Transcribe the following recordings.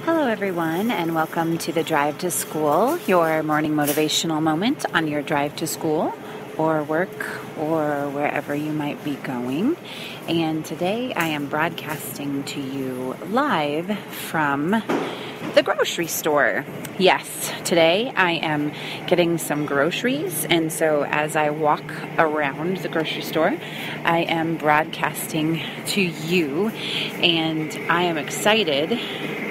Hello everyone, and welcome to the Drive to School, your morning motivational moment on your drive to school or work or wherever you might be going. And today I am broadcasting to you live from the grocery store. Yes, today I am getting some groceries, and so as I walk around the grocery store, I am broadcasting to you, and I am excited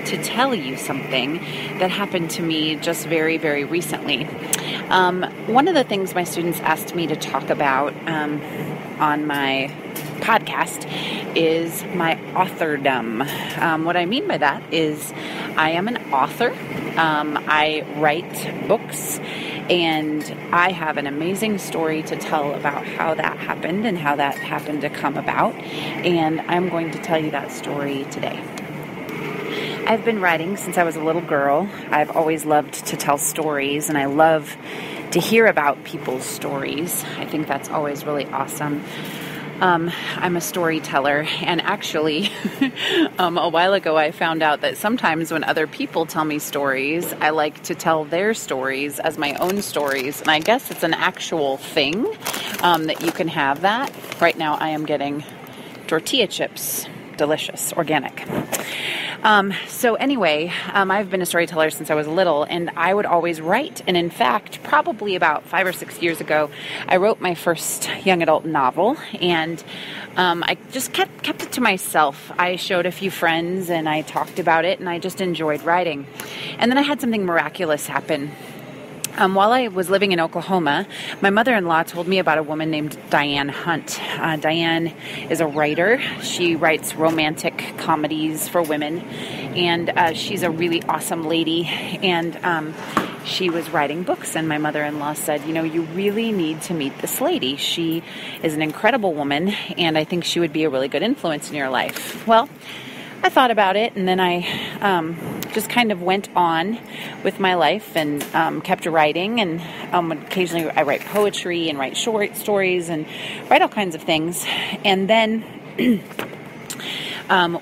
to tell you something that happened to me just very, very recently. One of the things my students asked me to talk about on my podcast is my authordom. What I mean by that is I am an author. I write books, and I have an amazing story to tell about how that happened and how that happened to come about, and I'm going to tell you that story today. I've been writing since I was a little girl. I've always loved to tell stories, and I love to hear about people's stories. I think that's always really awesome. I'm a storyteller, and actually, a while ago I found out that sometimes when other people tell me stories, I like to tell their stories as my own stories, and I guess it's an actual thing that you can have that. Right now I am getting tortilla chips, delicious, organic. So anyway, I've been a storyteller since I was little, and I would always write. And in fact, probably about 5 or 6 years ago, I wrote my first young adult novel, and I just kept it to myself. I showed a few friends, and I talked about it, and I just enjoyed writing. And then I had something miraculous happen. While I was living in Oklahoma, my mother-in-law told me about a woman named Diann Hunt. Diann is a writer. She writes romantic comedies for women, and she's a really awesome lady, and she was writing books, and my mother-in-law said, you really need to meet this lady. She is an incredible woman, and I think she would be a really good influence in your life. Well, I thought about it, and then I just kind of went on with my life and kept writing, and occasionally I write poetry and write short stories and write all kinds of things. And then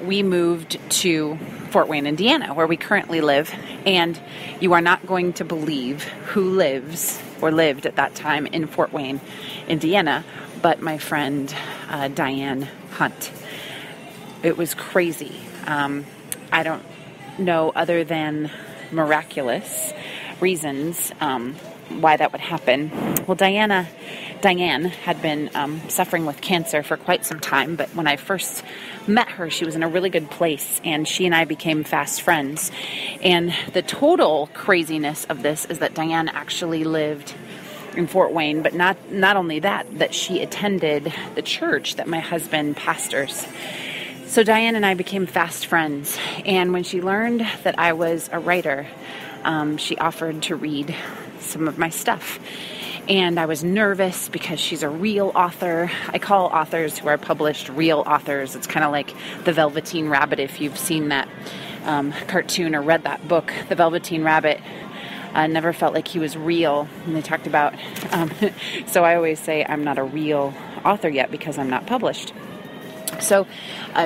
we moved to Fort Wayne, Indiana, where we currently live, and you are not going to believe who lives or lived at that time in Fort Wayne, Indiana, but my friend Diann Hunt. It was crazy. I don't know, other than miraculous reasons why that would happen. Well, Diann had been suffering with cancer for quite some time, but when I first met her, she was in a really good place, and she and I became fast friends. And the total craziness of this is that Diann actually lived in Fort Wayne, but not only that she attended the church that my husband pastors. So Diann and I became fast friends, and when she learned that I was a writer, she offered to read some of my stuff. And I was nervous because she's a real author. I call authors who are published real authors. It's kind of like the Velveteen Rabbit, if you've seen that cartoon or read that book. The Velveteen Rabbit never felt like he was real, and they talked about, so I always say I'm not a real author yet because I'm not published. So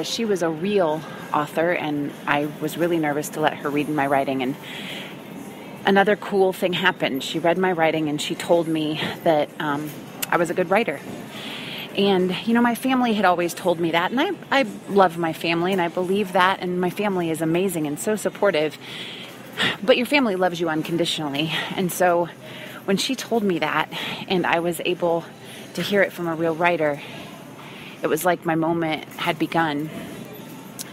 she was a real author, and I was really nervous to let her read my writing. And another cool thing happened. She read my writing, and she told me that I was a good writer. And, my family had always told me that, and I love my family, and I believe that, and my family is amazing and so supportive. But your family loves you unconditionally. And so when she told me that, and I was able to hear it from a real writer, it was like my moment had begun.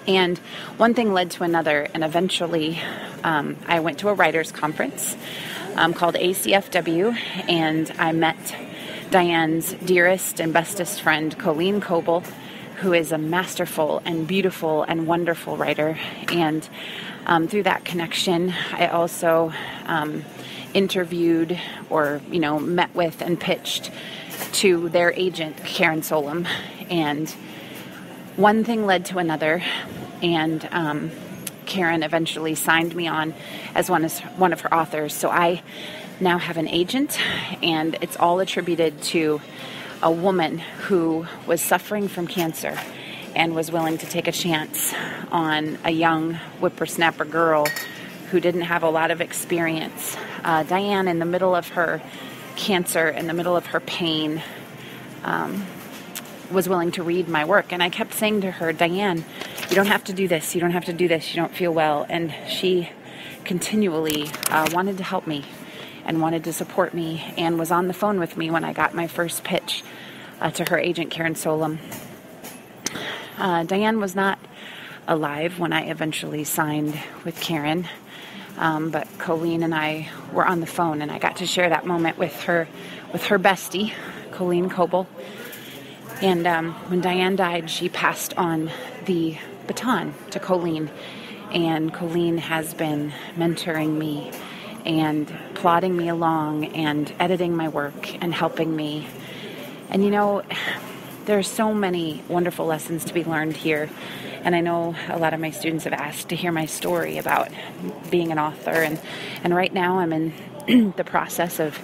And one thing led to another, and eventually I went to a writers' conference called ACFW, and I met Diann's dearest and bestest friend, Colleen Coble, who is a masterful and beautiful and wonderful writer. And through that connection, I also interviewed or, met with and pitched to their agent, Karen Solom. And one thing led to another, and Karen eventually signed me on as one of her authors. So I now have an agent, and it's all attributed to a woman who was suffering from cancer and was willing to take a chance on a young whippersnapper girl who didn't have a lot of experience. Diann, in the middle of her cancer, in the middle of her pain, was willing to read my work. And I kept saying to her, Diann, you don't have to do this. You don't have to do this. You don't feel well. And she continually wanted to help me and wanted to support me and was on the phone with me when I got my first pitch to her agent, Karen Solom. Diann was not alive when I eventually signed with Karen, but Colleen and I were on the phone, and I got to share that moment with her bestie, Colleen Coble. And when Diann died, she passed on the baton to Colleen, and Colleen has been mentoring me and plodding me along and editing my work and helping me. And there are so many wonderful lessons to be learned here. And I know a lot of my students have asked to hear my story about being an author. And right now I'm in the process of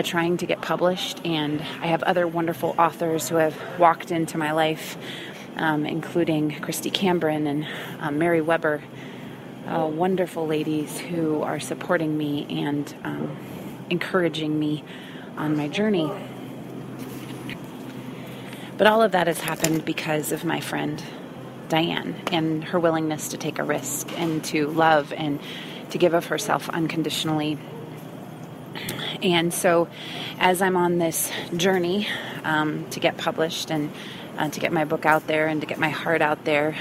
trying to get published. And I have other wonderful authors who have walked into my life, including Christy Cambron and Mary Weber, wonderful ladies who are supporting me and encouraging me on my journey. But all of that has happened because of my friend Diann and her willingness to take a risk and to love and to give of herself unconditionally. And so as I'm on this journey to get published and to get my book out there and to get my heart out there,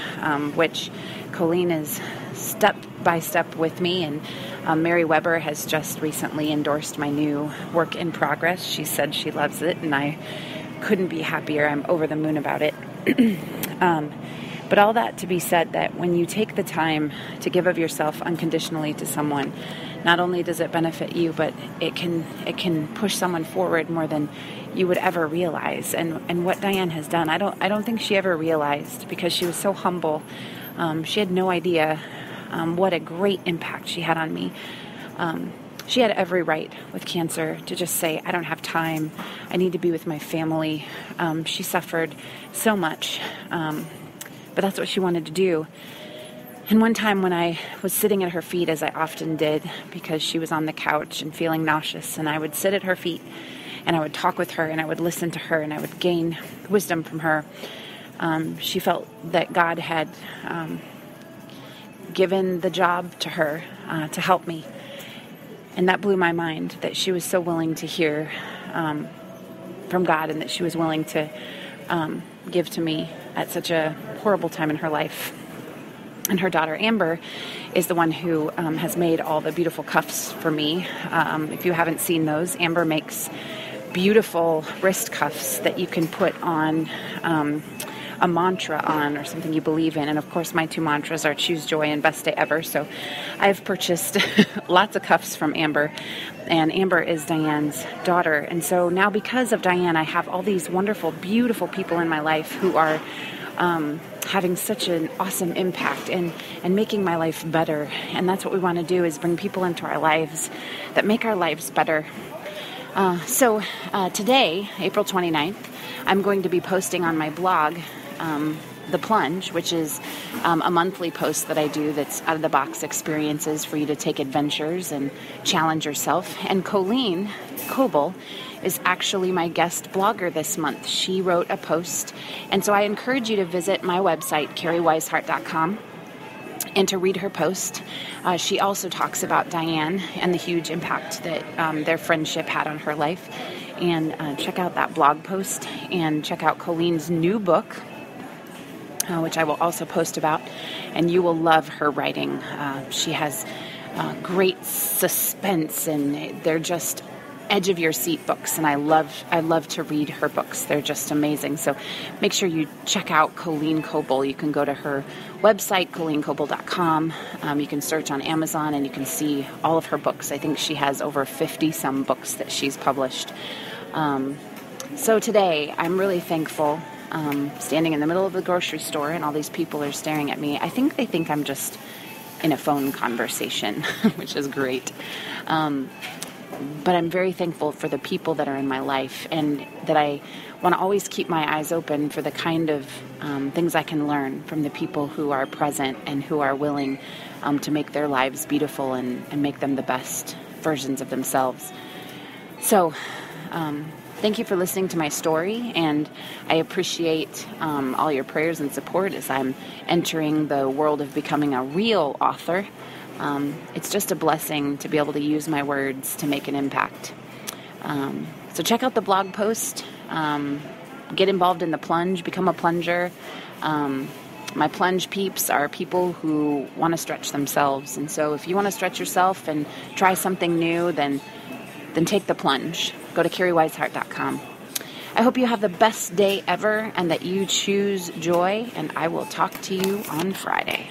which Colleen is step by step with me, and Mary Weber has just recently endorsed my new work in progress. She said she loves it, and I couldn't be happier. I'm over the moon about it. But all that to be said, that when you take the time to give of yourself unconditionally to someone, not only does it benefit you, but it can push someone forward more than you would ever realize. And what Diann has done, I don't think she ever realized, because she was so humble. She had no idea what a great impact she had on me. She had every right with cancer to just say, I don't have time. I need to be with my family. She suffered so much, but that's what she wanted to do. And one time when I was sitting at her feet, as I often did, because she was on the couch and feeling nauseous, and I would sit at her feet and I would talk with her and I would listen to her and I would gain wisdom from her. She felt that God had given the job to her to help me. And that blew my mind, that she was so willing to hear from God, and that she was willing to give to me at such a horrible time in her life. And her daughter, Amber, is the one who has made all the beautiful cuffs for me. If you haven't seen those, Amber makes beautiful wrist cuffs that you can put on a mantra on, or something you believe in. And of course, my two mantras are choose joy and best day ever. So I've purchased lots of cuffs from Amber, and Amber is Diann's daughter. And so now, because of Diann, I have all these wonderful, beautiful people in my life who are having such an awesome impact and making my life better. And that's what we want to do, is bring people into our lives that make our lives better. So today, April 29th, I'm going to be posting on my blog The Plunge, which is a monthly post that I do that's out-of-the-box experiences for you to take adventures and challenge yourself. And Colleen Coble is actually my guest blogger this month. She wrote a post, and so I encourage you to visit my website, carrieweishart.com, and to read her post. She also talks about Diann and the huge impact that their friendship had on her life. And check out that blog post, and check out Colleen's new book, which I will also post about, and you will love her writing. She has great suspense, and they're just edge of your seat books, and I love to read her books. They're just amazing. So make sure you check out Colleen Coble. You can go to her website, colleencoble.com. You can search on Amazon and you can see all of her books. I think she has over 50 some books that she's published. So today I'm really thankful, standing in the middle of the grocery store, and all these people are staring at me. I think they think I'm just in a phone conversation, which is great. But I'm very thankful for the people that are in my life, and that I want to always keep my eyes open for the kind of things I can learn from the people who are present and who are willing to make their lives beautiful and make them the best versions of themselves. So, thank you for listening to my story, and I appreciate all your prayers and support as I'm entering the world of becoming a real author. It's just a blessing to be able to use my words to make an impact. So check out the blog post, get involved in the plunge, become a plunger. My plunge peeps are people who want to stretch themselves. And so if you want to stretch yourself and try something new, then take the plunge. Go to carriewiseheart.com. I hope you have the best day ever and that you choose joy, and I will talk to you on Friday.